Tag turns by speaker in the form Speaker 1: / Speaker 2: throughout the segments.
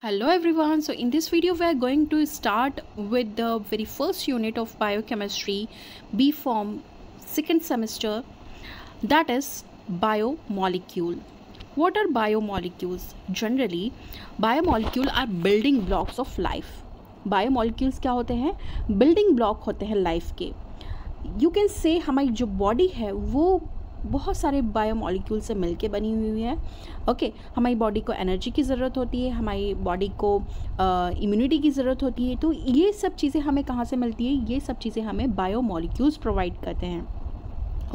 Speaker 1: Hello everyone. So in this video we are going to start with the very first unit of biochemistry B Form second semester, that is biomolecule. What are biomolecules? Generally biomolecule are building blocks of life. Biomolecules क्या होते हैं? Building block होते हैं life के. You can say हमारी जो body है वो बहुत सारे बायोमॉलिक्यूल से मिलके बनी हुई है. ओके, हमारी बॉडी को एनर्जी की ज़रूरत होती है, हमारी बॉडी को इम्यूनिटी की ज़रूरत होती है. तो ये सब चीज़ें हमें कहाँ से मिलती है? ये सब चीज़ें हमें बायोमॉलिक्यूल्स प्रोवाइड करते हैं.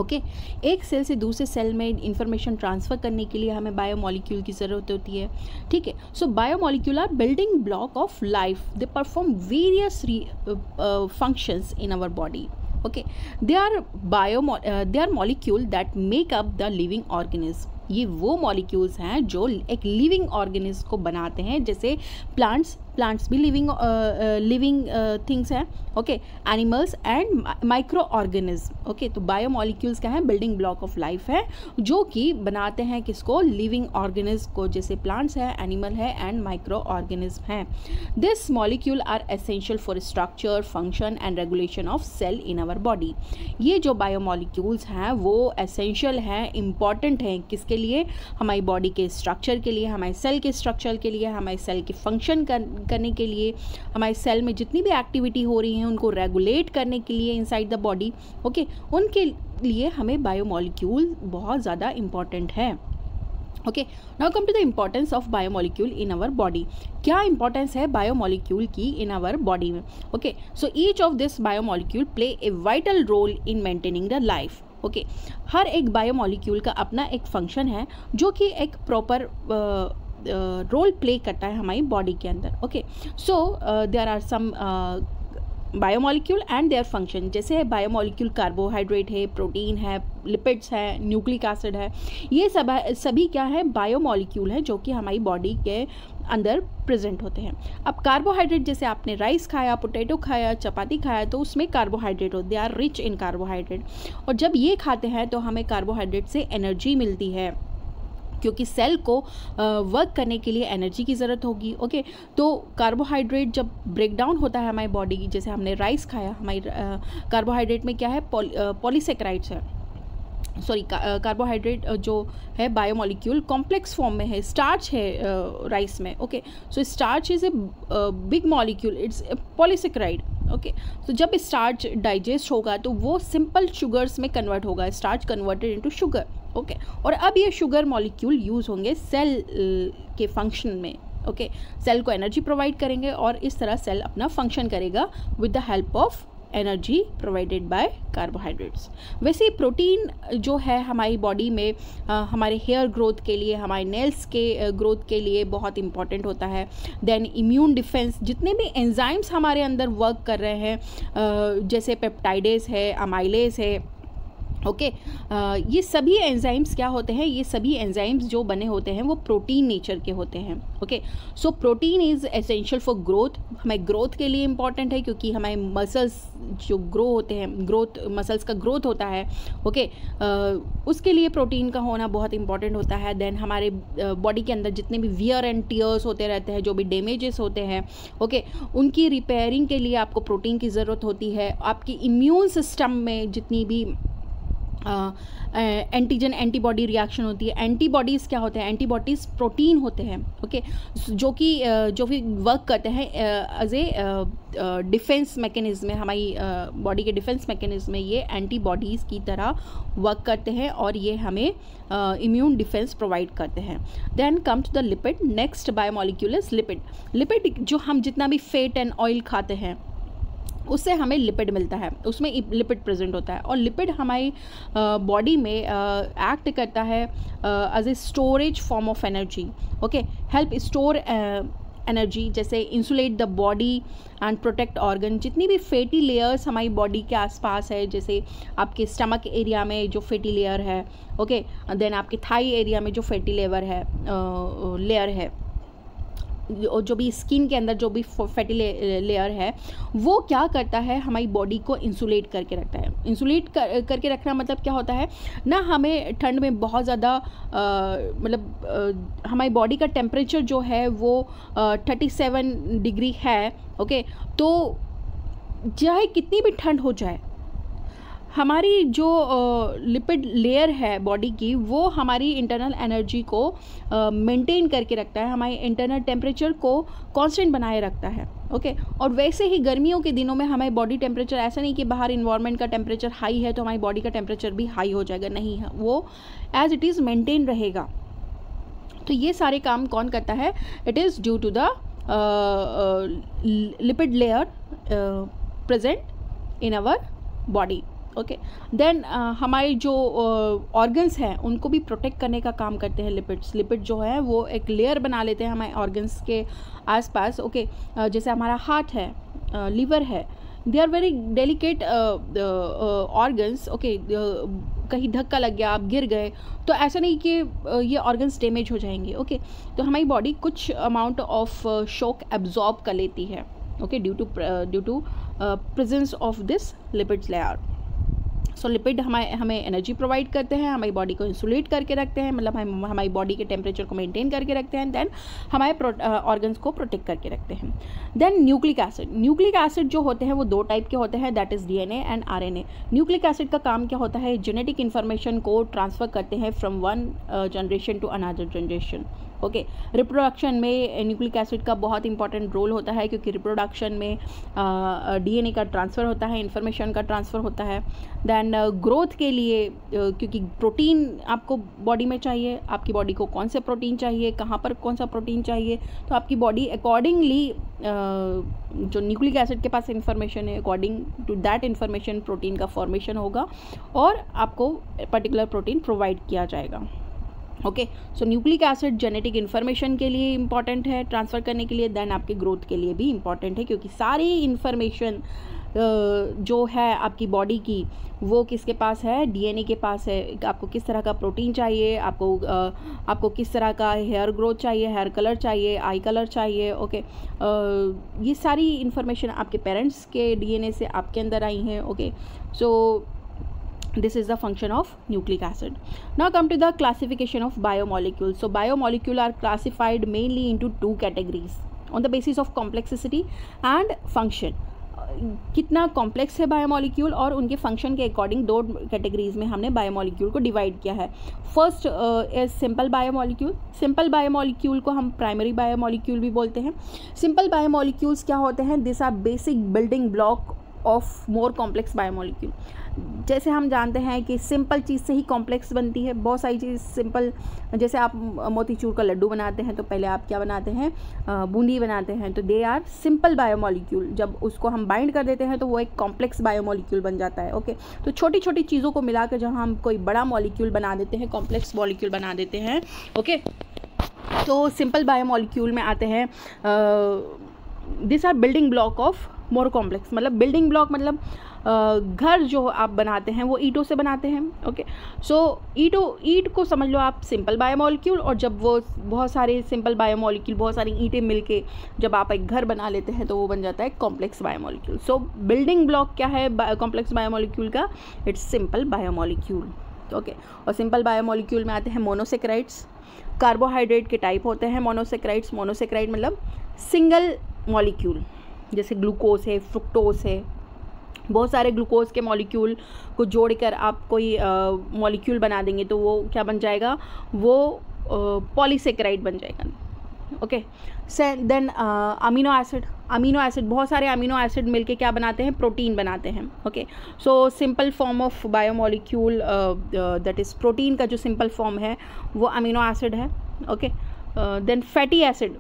Speaker 1: ओके, एक सेल से दूसरे सेल में इंफॉर्मेशन ट्रांसफ़र करने के लिए हमें बायोमॉलिक्यूल की ज़रूरत होती है. ठीक है, so biomolecule are building block of life. They perform various functions in our body. Okay, they are molecule that make up the living organism. ये वो मॉलिक्यूल्स हैं जो एक लिविंग ऑर्गेनिज्म को बनाते हैं. जैसे प्लांट्स भी लिविंग थिंग्स हैं. Okay, animals and micro organism. Okay, तो बायोमॉलिक्यूल्स क्या है? बिल्डिंग ब्लॉक ऑफ लाइफ है, जो कि बनाते हैं किसको? लिविंग ऑर्गेनिज्म को. जैसे प्लांट्स है, एनिमल है एंड माइक्रो ऑर्गेनिज्म है. This molecule are essential for structure, function and regulation of cell in our body. ये जो बायोमॉलिक्यूल्स हैं वो एसेंशियल हैं, इम्पॉर्टेंट हैं. किसके लिए? हमारी बॉडी के स्ट्रक्चर के लिए, हमारे सेल के स्ट्रक्चर के लिए, हमारे सेल के फंक्शन करने के लिए, हमारे सेल में जितनी भी एक्टिविटी हो रही है उनको रेगुलेट करने के लिए इनसाइड द बॉडी. ओके, उनके लिए हमें बायोमॉलिक्यूल बहुत ज़्यादा इम्पॉर्टेंट है. Okay, now come to the importance of biomolecule in our body. क्या इंपॉर्टेंस है बायोमॉलिक्यूल की इन आवर बॉडी में? Okay, so each of this biomolecule play a vital role in maintaining the life. Okay, हर एक biomolecule का अपना एक function है जो कि एक प्रॉपर रोल प्ले करता है हमारी बॉडी के अंदर. Okay, so there are some biomolecule and their function. जैसे बायोमॉलिक्यूल कार्बोहाइड्रेट है, प्रोटीन है, लिपिड्स है, न्यूक्लिक एसिड है. ये सभी क्या है? बायोमॉलिक्यूल है जो कि हमारी बॉडी के अंदर प्रेजेंट होते हैं. अब कार्बोहाइड्रेट, जैसे आपने राइस खाया, पोटैटो खाया, चपाती खाया, तो उसमें कार्बोहाइड्रेट होते, they are rich in carbohydrate. और जब ये खाते हैं तो हमें कार्बोहाइड्रेट से एनर्जी मिलती है, क्योंकि सेल को वर्क करने के लिए एनर्जी की ज़रूरत होगी. ओके, तो कार्बोहाइड्रेट जब ब्रेक डाउन होता है हमारी बॉडी, जैसे हमने राइस खाया, हमारी कार्बोहाइड्रेट में क्या है? पॉलीसेक्राइड्स है. सॉरी, कार्बोहाइड्रेट जो है बायोमॉलिक्यूल कॉम्प्लेक्स फॉर्म में है. स्टार्च है राइस में. Okay, so starch is a big molecule, it's a polysaccharide. Okay, तो जब स्टार्च डाइजेस्ट होगा तो वो सिंपल शुगर्स में कन्वर्ट होगा. Starch converted into sugar. Okay, और अब ये शुगर मॉलिक्यूल यूज़ होंगे सेल के फंक्शन में. ओके, सेल को एनर्जी प्रोवाइड करेंगे और इस तरह सेल अपना फंक्शन करेगा with the help of energy provided by carbohydrates. वैसे प्रोटीन जो है हमारी बॉडी में हमारे हेयर ग्रोथ के लिए, हमारे नेल्स के ग्रोथ के लिए बहुत इंपॉर्टेंट होता है. देन इम्यून डिफेंस, जितने भी एंजाइम्स हमारे अंदर वर्क कर रहे हैं, जैसे पेप्टाइडेज है, अमाइलेज है. ओके, ये सभी एंजाइम्स क्या होते हैं? ये सभी एंजाइम्स जो बने होते हैं वो प्रोटीन नेचर के होते हैं. Okay, so protein is essential for growth. हमारे ग्रोथ के लिए इम्पॉर्टेंट है, क्योंकि हमारे मसल्स जो ग्रो होते हैं, मसल्स का ग्रोथ होता है. ओके, उसके लिए प्रोटीन का होना बहुत इंपॉर्टेंट होता है. देन हमारे बॉडी के अंदर जितने भी वियर एंड टीयर्स होते रहते हैं, जो भी डैमेजेस होते हैं, ओके, उनकी रिपेयरिंग के लिए आपको प्रोटीन की ज़रूरत होती है. आपकी इम्यून सिस्टम में जितनी भी एंटीजन एंटीबॉडी रिएक्शन होती है, एंटीबॉडीज़ क्या होते हैं? एंटीबॉडीज़ प्रोटीन होते हैं. ओके, जो भी वर्क करते हैं एज ए डिफेंस मैकेनिज्म में, हमारी बॉडी के डिफेंस मैकेनिज्म में ये एंटीबॉडीज़ की तरह वर्क करते हैं और ये हमें इम्यून डिफेंस प्रोवाइड करते हैं. Then come to the lipid. Next biomolecule is lipid. Lipid जो हम जितना भी फैट एंड ऑयल खाते हैं उससे हमें लिपिड मिलता है, उसमें लिपिड प्रेजेंट होता है. और लिपिड हमारी बॉडी में एक्ट करता है as a storage form of energy. Okay, help store energy, जैसे insulate the body and protect organ. जितनी भी फैटी लेयर्स हमारी बॉडी के आसपास है, जैसे आपके स्टमक एरिया में जो फैटी लेयर है, ओके, देन आपके थाई एरिया में जो फैटी लेयर है, जो भी स्किन के अंदर जो भी फैटी लेयर है वो क्या करता है, हमारी बॉडी को इंसुलेट करके रखता है। इंसुलेट करके रखना मतलब क्या होता है ना, हमें ठंड में बहुत ज़्यादा मतलब हमारी बॉडी का टेम्परेचर जो है वो 37 डिग्री है। ओके, तो चाहे कितनी भी ठंड हो जाए, हमारी जो लिपिड लेयर है बॉडी की, वो हमारी इंटरनल एनर्जी को मेंटेन करके रखता है, हमारे इंटरनल टेम्परेचर को कांस्टेंट बनाए रखता है। ओके, और वैसे ही गर्मियों के दिनों में हमारी बॉडी टेम्परेचर, ऐसा नहीं कि बाहर इन्वायरमेंट का टेम्परेचर हाई है तो हमारी बॉडी का टेम्परेचर भी हाई हो जाएगा, नहीं है, वो एज इट इज़ मेंटेन रहेगा। तो ये सारे काम कौन करता है? It is due to the lipid layer present in our body. Okay, then हमारे जो ऑर्गन्स हैं उनको भी प्रोटेक्ट करने का काम करते हैं लिपिड्स। लिपिड जो है वो एक लेयर बना लेते हैं हमारे ऑर्गन्स के आसपास। ओके, जैसे हमारा हार्ट है, लीवर है, they are very delicate organs. Okay, कहीं धक्का लग गया, आप गिर गए, तो ऐसा नहीं कि ये ऑर्गन्स डैमेज हो जाएंगे। ओके, तो हमारी बॉडी कुछ अमाउंट ऑफ शॉक एब्जॉर्ब कर लेती है। Okay, due to presence of this lipids layer. So lipid हमें एनर्जी प्रोवाइड करते हैं, हमारी बॉडी को इंसुलेट करके रखते हैं, मतलब हमारी बॉडी के टेम्परेचर को मेंटेन करके रखते हैं, देन हमारे ऑर्गन्स को प्रोटेक्ट करके रखते हैं। Then nucleic acid. Nucleic acid जो होते हैं वो दो टाइप के होते हैं, that is DNA and RNA. Nucleic acid का काम क्या होता है? जेनेटिक इन्फॉर्मेशन को ट्रांसफ़र करते हैं from one generation to another generation. Okay, reproduction में न्यूक्लिक एसिड का बहुत इंपॉर्टेंट रोल होता है, क्योंकि रिप्रोडक्शन में डीएनए का ट्रांसफ़र होता है, इन्फॉर्मेशन का ट्रांसफ़र होता है। देन ग्रोथ के लिए, क्योंकि प्रोटीन आपको बॉडी में चाहिए, आपकी बॉडी को कौन से प्रोटीन चाहिए, कहाँ पर कौन सा प्रोटीन चाहिए, तो आपकी बॉडी अकॉर्डिंगली जो न्यूक्लिक एसिड के पास इन्फॉर्मेशन है, according to that information protein का फॉर्मेशन होगा और आपको पर्टिकुलर प्रोटीन प्रोवाइड किया जाएगा। Okay, so nucleic acid genetic information के लिए इंपॉर्टेंट है ट्रांसफ़र करने के लिए, देन आपके ग्रोथ के लिए भी इंपॉर्टेंट है, क्योंकि सारी इन्फॉर्मेशन जो है आपकी बॉडी की वो किसके पास है? डीएनए के पास है। आपको किस तरह का प्रोटीन चाहिए, आपको किस तरह का हेयर ग्रोथ चाहिए, हेयर कलर चाहिए, आई कलर चाहिए। ओके, ये सारी इन्फॉर्मेशन आपके पेरेंट्स के डीएनए से आपके अंदर आई हैं। Okay, so this is the function of nucleic acid. Now come to the classification of biomolecules. So biomolecules are classified mainly into two categories on the basis of complexity and function. कितना complex है biomolecule और उनके function के according दो categories में हमने biomolecule को divide किया है। First is simple biomolecule. Simple biomolecule को हम प्राइमरी बायोमोलिक्यूल भी बोलते हैं। सिंपल बायोमोलिक्यूल्स क्या होते हैं? This are basic building block of more complex biomolecule. जैसे हम जानते हैं कि सिंपल चीज़ से ही कॉम्प्लेक्स बनती है। बहुत सारी चीज़ सिंपल, जैसे आप मोतीचूर का लड्डू बनाते हैं तो पहले आप क्या बनाते हैं? बूंदी बनाते हैं, तो दे आर सिंपल बायोमोलिक्यूल। जब उसको हम बाइंड कर देते हैं तो वो एक कॉम्प्लेक्स बायोमोलिक्यूल बन जाता है। ओके, तो छोटी छोटी चीज़ों को मिलाकर जब हम कोई बड़ा मॉलिक्यूल बना देते हैं, कॉम्प्लेक्स मॉलिक्यूल बना देते हैं। ओके, तो सिंपल बायोमोलिक्यूल में आते हैं this are building block of more complex. मतलब बिल्डिंग ब्लॉक मतलब घर जो आप बनाते हैं वो ईंटों से बनाते हैं। ओके, सो ईंट को समझ लो आप सिंपल बायोमोलिक्यूल, और जब वो बहुत सारे सिंपल बायोमोलिक्यूल, बहुत सारी ईंटें मिलके जब आप एक घर बना लेते हैं तो वो बन जाता है कॉम्प्लेक्स बायोमोलिक्यूल। सो बिल्डिंग ब्लॉक क्या है कॉम्प्लेक्स बायोमोलिक्यूल का? It's simple biomolecule. ओके, और सिंपल बायोमोलिक्यूल में आते हैं मोनोसेक्राइड्स। कार्बोहाइड्रेट के टाइप होते हैं मोनोसेक्राइड्स। मोनोसेक्राइड मतलब सिंगल मॉलिक्यूल, जैसे ग्लूकोज है, फ्रुक्टोज है। बहुत सारे ग्लूकोज के मॉलिक्यूल को जोड़कर आप कोई मॉलिक्यूल बना देंगे तो वो क्या बन जाएगा? वो पॉलीसेक्राइड बन जाएगा। Okay, then amino acid. Amino acid, बहुत सारे अमीनो एसिड मिलके क्या बनाते हैं? प्रोटीन बनाते हैं। Okay, so simple form of biomolecule that is protein का जो सिंपल फॉर्म है वो अमीनो एसिड है। ओके, देन फैटी एसिड,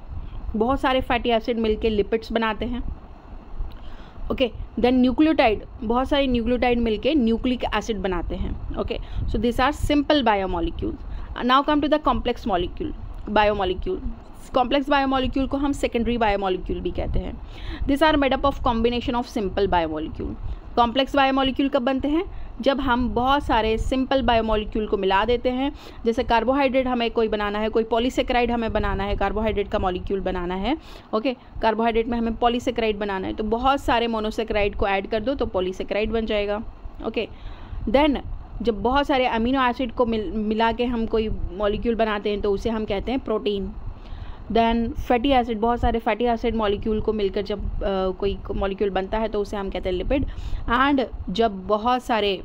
Speaker 1: बहुत सारे फैटी एसिड मिलके लिपिड्स बनाते हैं। ओके, देन न्यूक्लियोटाइड, बहुत सारे न्यूक्लियोटाइड मिलके न्यूक्लिक एसिड बनाते हैं। Okay, so this are simple biomolecule. Now come to the complex molecule biomolecule. Complex biomolecule को हम सेकेंडरी बायोमोलिक्यूल भी कहते हैं। This are made up of combination of simple biomolecule. Complex biomolecule कब बनते हैं? जब हम बहुत सारे सिंपल बायोमोलिक्यूल को मिला देते हैं, जैसे कार्बोहाइड्रेट हमें कोई बनाना है, कोई पॉलीसेकेराइड हमें बनाना है, कार्बोहाइड्रेट का मॉलिक्यूल बनाना है, ओके, कार्बोहाइड्रेट में हमें पॉलीसेकेराइड बनाना है, तो बहुत सारे मोनोसेकेराइड को ऐड कर दो तो पॉलीसेकेराइड बन जाएगा, ओके। देन जब बहुत सारे अमीनो एसिड को मिला के हम कोई मॉलिक्यूल बनाते हैं तो उसे हम कहते हैं प्रोटीन। देन फैटी एसिड, बहुत सारे फैटी एसिड मॉलिक्यूल को मिलकर जब कोई मॉलिक्यूल बनता है तो उसे हम कहते हैं लिपिड। एंड जब बहुत सारे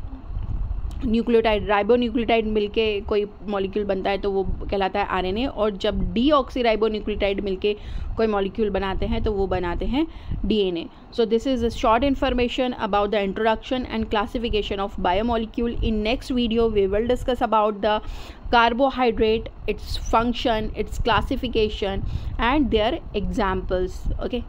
Speaker 1: न्यूक्लियोटाइड, राइबोन्यूक्लियोटाइड मिलके कोई मॉलिक्यूल बनता है तो वो कहलाता है आरएनए। और जब डीऑक्सीराइबोन्यूक्लियोटाइड मिलके कोई मॉलिक्यूल बनाते हैं तो वो बनाते हैं DNA. So this is a short information about the introduction and classification of biomolecule. In next video we will discuss about the carbohydrate, its function, its classification and their examples, okay.